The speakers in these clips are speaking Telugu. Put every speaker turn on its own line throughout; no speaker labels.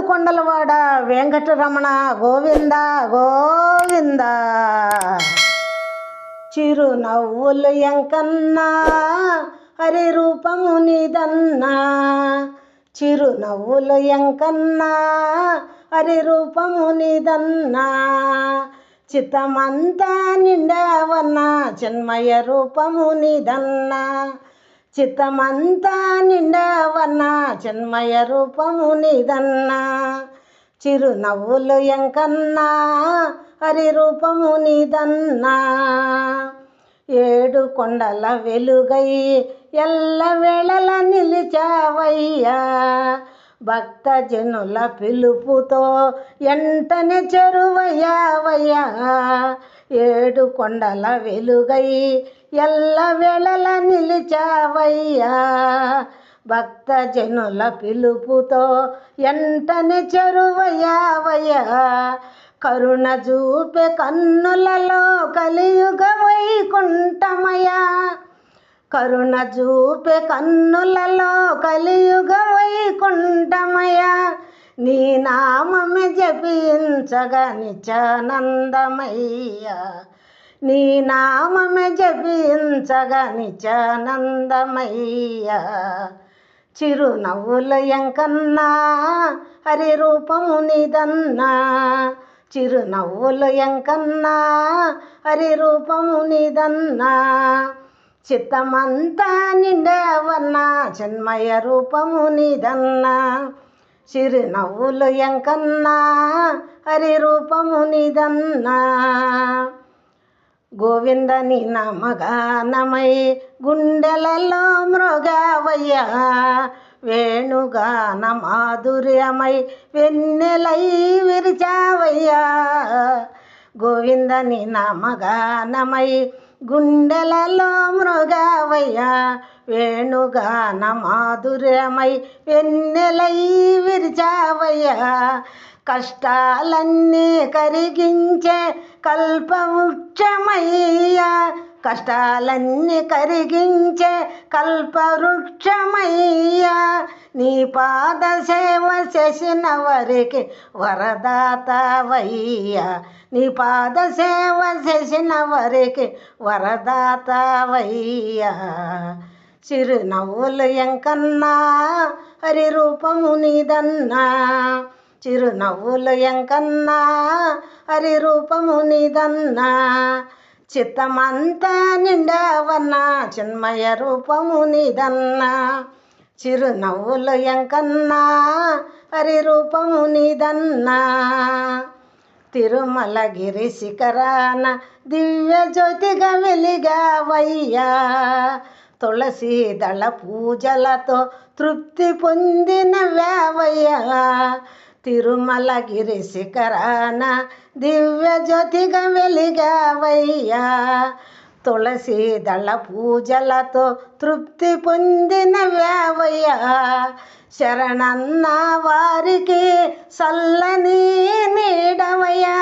ఏడుకొండలవాడ వెంకటరమణ గోవింద గోవింద. చిరునవ్వులు ఎంకన్నా హరి రూపము నీదన్నా, చిరునవ్వులు ఎంకన్నా హరి రూపము నీదన్నా. చిత్తమంతా నిండావన్నా చిన్మయ రూపము నీదన్నా, చిత్తమంతా నిండావన్నా చిన్మయ రూపము నీదన్నా. చిరునవ్వులు ఎంకన్నా హరి రూపము నీదన్నా. ఏడు కొండల వెలుగై ఎల్లవేళల నిలిచావయ్యా, భక్తజనుల పిలుపుతో ఎంటనే చెరువయ్యావయ్యా. ఏడు కొండల వెలుగై ఎల్లవేళల నిలిచావయ్యా, భక్తజనుల పిలుపుతో ఎంటనే చెరువయ్యావయ్యా. కరుణ చూపే కన్నులలో కలియుగ వైకుంఠమయ్యా, కరుణ చూపే కన్నులలో కలియుగ వైకుంఠమయ్యా. నీ నామమే జపించగా నిత్యానందమయ్యా, నీ నామమే జపించగా నిత్యానందమయ్యా. చిరునవ్వులు ఎంకన్నా హరి రూపము నీదన్నా, చిరునవ్వులు ఎంకన్నా హరి రూపము నీదన్నా. చిత్తమంతా నిండావన్నా చిన్మయ రూపము నీదన్నా, చిరునవ్వులు ఎంకన్నా హరి రూపము నీదన్నా. గోవింద నీ నామగానమై గుండెలలో మృగావయ్యా, వేణుగాన మాధుర్యమై వెన్నెలై విరిచావయ్యా. గోవింద నీ నామగానమై గుండెలలో మృగావయ్యా, వేణుగాన మాధుర్యమై వెన్నెలై విరిచావయ్యా. కష్టాలన్నీ కరిగించే కల్పవృక్షమయ్యా, కష్టాలన్నీ కరిగించే కల్పవృక్షమయ్యా. నీ పాద సేవ చేసిన వారికి వరదాతవయ్యా, నీ పాద సేవ చేసిన వారికి వరదాతవయ్యా. చిరునవ్వులు ఎంకన్నా హరి రూపము నీదన్నా, చిరునవ్వులు ఎంకన్నా హరి రూపము నీదన్నా. చిత్తమంతా నిండావన్నా చిన్మయ రూపము నీదన్నా, చిరునవ్వులు ఎంకన్నా హరి రూపము నీదన్నా. తిరుమలగిరి శిఖరాన దివ్య జ్యోతిగా వెలిగావయ్యా, తులసి దళ పూజలతో తృప్తి పొందిన వ్యావయ్యా. తిరుమలగిరి శిఖరాన దివ్య జ్యోతిగా వెలిగావయ్యా, తులసి దళ పూజలతో తృప్తి పొందిన వ్యావయ్యా. శరణన్న వారికి చల్లని నీడవయ్యా,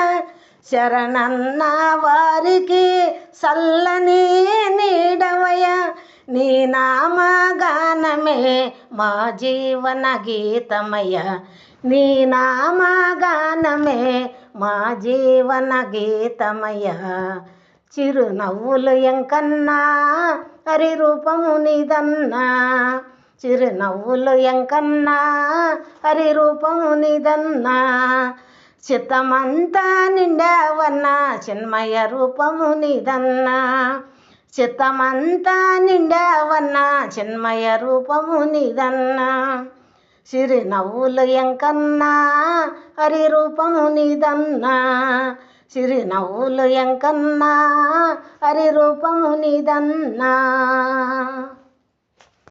శరణన్న వారికి చల్లని నీడవయ్యా. నీ నామగానమే మా జీవన గీతమయ్యా, నీ నామగానమే మా జీవన గీతమయ్యా. చిరునవ్వులు ఎంకన్నా హరి రూపము నీదన్నా, చిరునవ్వులు ఎంకన్నా హరి రూపము నీదన్నా. చిత్తమంతా నిండావన్నా చిన్మయ రూపము నీదన్నా, చిత్తమంతా నిండావన్నా చిన్మయ రూపము నీదన్నా. చిరునవ్వులు ఎంకన్నా హరి రూపము నీదన్నా, చిరునవ్వులు ఎంకన్నా హరి రూపము నీదన్నా.